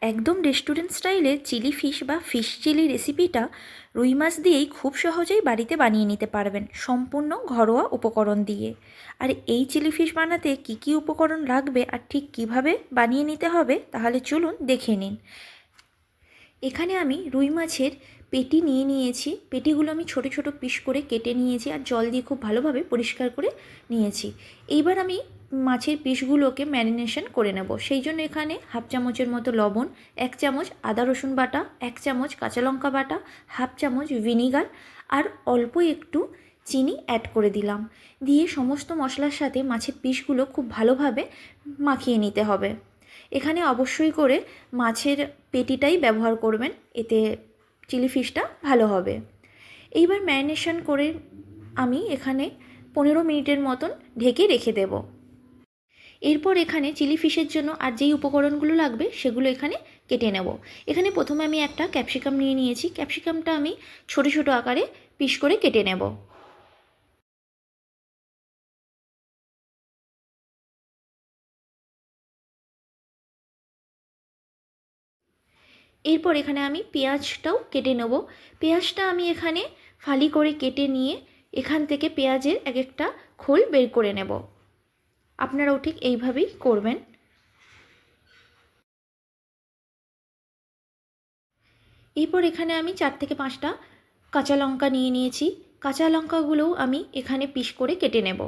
একদম রেস্টুরেন্ট স্টাইলে chilli fish বা ফিশ চিলি রেসিপিটা রুই মাছ দিয়েই খুব সহজেই বাড়িতে বানিয়ে নিতে পারবেন, সম্পূর্ণ ঘরোয়া উপকরণ দিয়ে। আর এই চিলি ফিশ বানাতে কী কী উপকরণ লাগবে আর ঠিক কীভাবে বানিয়ে নিতে হবে, তাহলে চলুন দেখে নিন। এখানে আমি রুই মাছের পেটি নিয়ে নিয়েছি। পেটিগুলো আমি ছোট ছোট পিস করে কেটে নিয়েছি আর জল দিয়ে খুব ভালোভাবে পরিষ্কার করে নিয়েছি। এইবার আমি মাছের পিসগুলোকে ম্যারিনেশন করে নেব। সেই জন্য এখানে হাফ চামচের মতো লবণ, 1 চামচ আদা রসুন বাটা, 1 চামচ কাঁচা লঙ্কা বাটা, হাফ চামচ ভিনিগার আর অল্প একটু চিনি অ্যাড করে দিলাম। দিয়ে সমস্ত মশলার সাথে মাছের পিসগুলো খুব ভালোভাবে মাখিয়ে নিতে হবে। এখানে অবশ্যই করে মাছের পেটিটাই ব্যবহার করবেন, এতে চিলি ফিশটা ভালো হবে। এইবার ম্যারিনেশন করে আমি এখানে 15 মিনিটের মতন ঢেকে রেখে দেব। এরপর এখানে চিলি ফিশের জন্য আর যেই উপকরণগুলো লাগবে সেগুলো এখানে কেটে নেব। এখানে প্রথমে আমি একটা ক্যাপসিকাম নিয়ে নিয়েছি। ক্যাপসিকামটা আমি ছোট ছোট আকারে পিস করে কেটে নেব। এরপর এখানে আমি পেঁয়াজটাও কেটে নেব। পেঁয়াজটা আমি এখানে ফালি করে কেটে নিয়ে এখান থেকে পেঁয়াজের এক একটা খোল বের করে নেব। আপনারাও ঠিক এইভাবেই করবেন। এরপর এখানে আমি 4 থেকে 5টা কাঁচা লঙ্কা নিয়ে নিয়েছি। কাঁচা লঙ্কাগুলোও আমি এখানে পিস করে কেটে নেব।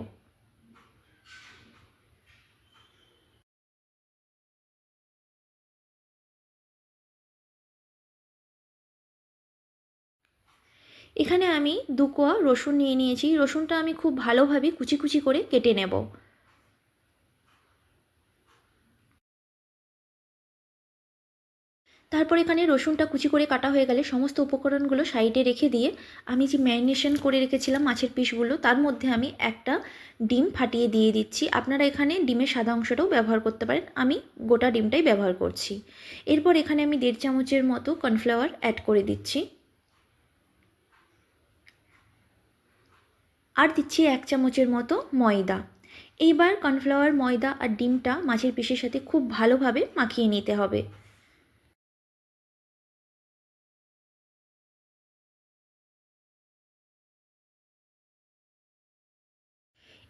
এখানে আমি 2 কোয়া রসুন নিয়ে নিয়েছি। রসুনটা আমি খুব ভালোভাবে কুচি কুচি করে কেটে নেব। তারপর এখানে রসুনটা কুচি করে কাটা হয়ে গেলে সমস্ত উপকরণগুলো সাইডে রেখে দিয়ে আমি যে ম্যারিনেশন করে রেখেছিলাম মাছের পিসগুলো, তার মধ্যে আমি একটা ডিম ফাটিয়ে দিয়ে দিচ্ছি। আপনারা এখানে ডিমের সাদা অংশটাও ব্যবহার করতে পারেন, আমি গোটা ডিমটাই ব্যবহার করছি। এরপর এখানে আমি 1.5 চামচের মতো কর্নফ্লাওয়ার অ্যাড করে দিচ্ছি আর দিচ্ছি 1 চামচের মতো ময়দা। এইবার কর্নফ্লাওয়ার, ময়দা আর ডিমটা মাছের পিসের সাথে খুব ভালোভাবে মাখিয়ে নিতে হবে।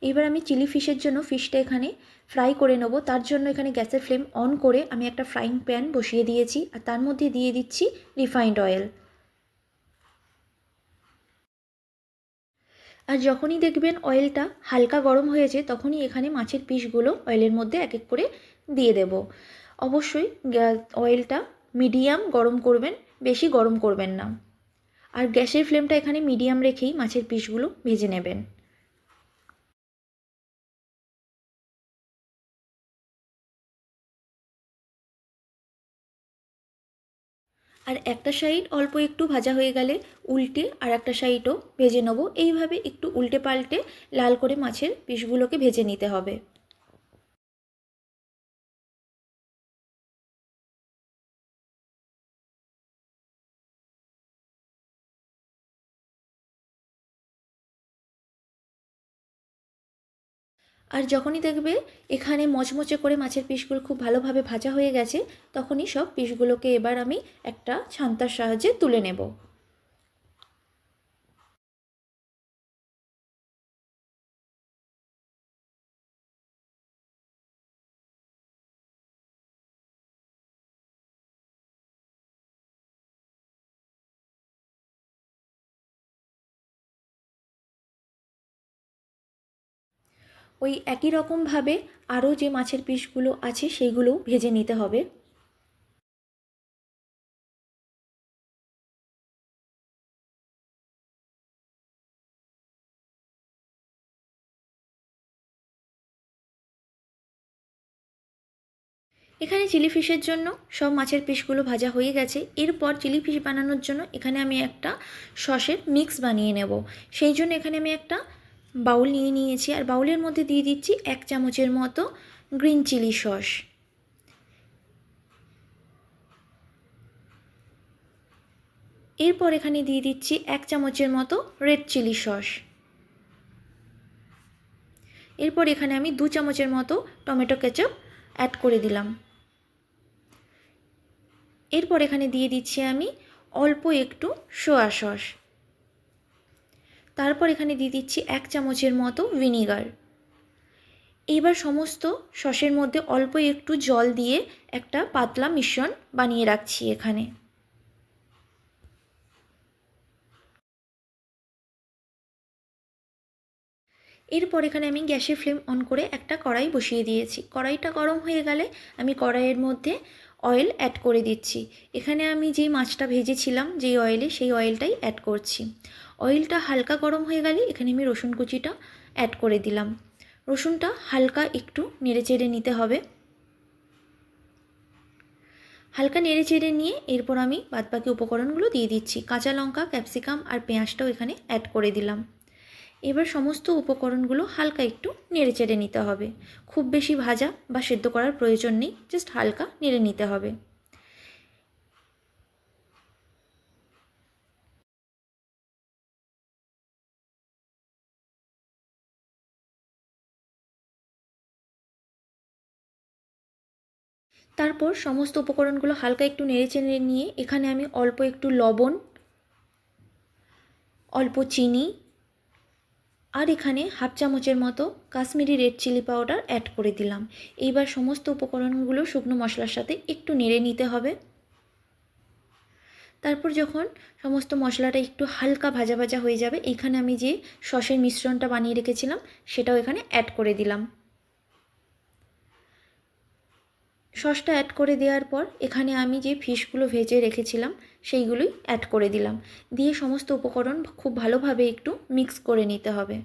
এবার আমি চিলি ফিশের জন্য ফিশটা এখানে ফ্রাই করে নেব। তার জন্য এখানে গ্যাসের ফ্লেম অন করে আমি একটা ফ্রাইং প্যান বসিয়ে দিয়েছি আর তার মধ্যে দিয়ে দিচ্ছি রিফাইন্ড অয়েল। আর যখনই দেখবেন অয়েলটা হালকা গরম হয়েছে তখনই এখানে মাছের পিসগুলো অয়েলের মধ্যে এক এক করে দিয়ে দেব। অবশ্যই অয়েলটা মিডিয়াম গরম করবেন, বেশি গরম করবেন না। আর গ্যাসের ফ্লেমটা এখানে মিডিয়াম রেখেই মাছের পিসগুলো ভেজে নেবেন। আর একটা সাইড অল্প একটু ভাজা হয়ে গেলে উল্টে আর একটা সাইডও ভেজে নেব। এইভাবে একটু উল্টে পাল্টে লাল করে মাছের পিসগুলোকে ভেজে নিতে হবে। আর যখনই দেখবে এখানে মচমচে করে মাছের পিসগুলো খুব ভালোভাবে ভাজা হয়ে গেছে, তখনই সব পিসগুলোকে এবার আমি একটা ছান্তার সাহায্যে তুলে নেব। ওই একই রকমভাবে আরও যে মাছের পিসগুলো আছে সেইগুলোও ভেজে নিতে হবে। এখানে চিলি ফিশের জন্য সব মাছের পিসগুলো ভাজা হয়ে গেছে। এরপর চিলি ফিশ বানানোর জন্য এখানে আমি একটা সসের মিক্স বানিয়ে নেব। সেই জন্য এখানে আমি একটা বাউল নিয়ে নিয়েছি আর বাউলের মধ্যে দিয়ে দিচ্ছি 1 চামচের মতো গ্রিন চিলি সস। এরপর এখানে দিয়ে দিচ্ছি 1 চামচের মতো রেড চিলি সস। এরপর এখানে আমি 2 চামচের মতো টমেটো কেচাপ অ্যাড করে দিলাম। এরপর এখানে দিয়ে দিচ্ছি আমি অল্প একটু সোয়া সস। তারপর এখানে দিয়ে দিচ্ছি 1 চামচের মতো ভিনিগার। এইবার সমস্ত সসের মধ্যে অল্প একটু জল দিয়ে একটা পাতলা মিশ্রণ বানিয়ে রাখছি এখানে। এরপর এখানে আমি গ্যাসের ফ্লেম অন করে একটা কড়াই বসিয়ে দিয়েছি। কড়াইটা গরম হয়ে গেলে আমি কড়াইয়ের মধ্যে অয়েল অ্যাড করে দিচ্ছি। এখানে আমি যেই মাছটা ভেজেছিলাম যেই অয়েলে, সেই অয়েলটাই অ্যাড করছি। অয়েলটা হালকা গরম হয়ে গেলে এখানে আমি রসুন কুচিটা অ্যাড করে দিলাম। রসুনটা হালকা একটু নেড়েচেড়ে নিতে হবে। হালকা নেড়েচেড়ে নিয়ে এরপর আমি বাদবাকি উপকরণগুলো দিয়ে দিচ্ছি। কাঁচা লঙ্কা, ক্যাপসিকাম আর পেঁয়াজটাও এখানে অ্যাড করে দিলাম। এবার সমস্ত উপকরণগুলো হালকা একটু নেড়েচেড়ে নিতে হবে। খুব বেশি ভাজা বা সেদ্ধ করার প্রয়োজন নেই, জাস্ট হালকা নেড়ে নিতে হবে। তারপর সমস্ত উপকরণগুলো হালকা একটু নেড়েচেড়ে নিয়ে এখানে আমি অল্প একটু লবণ, অল্প চিনি আর এখানে হাফ চামচের মতো Kashmiri red chilli powder add করে দিলাম। এইবার সমস্ত উপকরণগুলো শুকনো মশলার সাথে একটু নেড়ে নিতে হবে। তারপর যখন সমস্ত মশলাটা একটু হালকা ভাজা ভাজা হয়ে যাবে, এইখানে আমি যে সসের মিশ্রণটা বানিয়ে রেখেছিলাম সেটাও এখানে অ্যাড করে দিলাম। সসটা অ্যাড করে দেওয়ার পর এখানে আমি যে ফিশগুলো ভেজে রেখেছিলাম সেইগুলোই অ্যাড করে দিলাম। দিয়ে সমস্ত উপকরণ খুব ভালোভাবে একটু মিক্স করে নিতে হবে।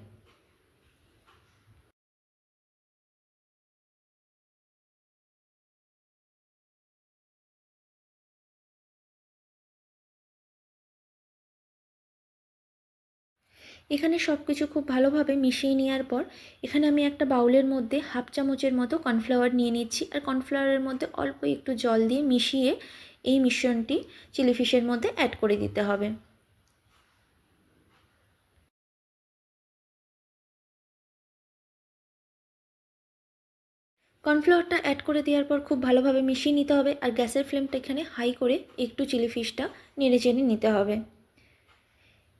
এখানে সব কিছু খুব ভালোভাবে মিশিয়ে নেওয়ার পর এখানে আমি একটা বাউলের মধ্যে হাফ চামচের মতো কর্নফ্লাওয়ার নিয়ে নিচ্ছি। আর কর্নফ্লাওয়ারের মধ্যে অল্প একটু জল দিয়ে মিশিয়ে এই মিশ্রণটি চিলি ফিশের মধ্যে অ্যাড করে দিতে হবে। কর্নফ্লাওয়ারটা অ্যাড করে দেওয়ার পর খুব ভালোভাবে মিশিয়ে নিতে হবে। আর গ্যাসের ফ্লেমটা এখানে হাই করে একটু চিলি ফিশটা নেড়েচেড়ে নিতে হবে।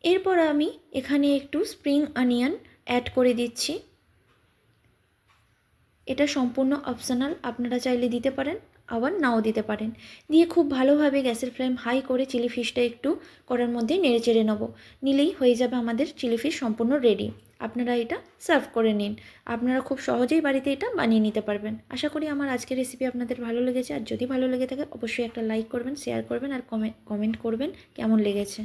এরপর আমি এখানে একটু স্প্রিং অনিয়ন অ্যাড করে দিচ্ছি। এটা সম্পূর্ণ অপশনাল, আপনারা চাইলে দিতে পারেন আবার নাও দিতে পারেন। দিয়ে খুব ভালোভাবে গ্যাসের ফ্লেম হাই করে চিলি ফিশটা একটু কড়ার মধ্যে নেড়েচেড়ে নেব। নিলেই হয়ে যাবে আমাদের চিলি ফিশ সম্পূর্ণ রেডি। আপনারা এটা সার্ভ করে নিন। আপনারা খুব সহজেই বাড়িতে এটা বানিয়ে নিতে পারবেন। আশা করি আমার আজকের রেসিপি আপনাদের ভালো লেগেছে। আর যদি ভালো লেগে থাকে অবশ্যই একটা লাইক করবেন, শেয়ার করবেন আর কমেন্ট করবেন কেমন লেগেছে।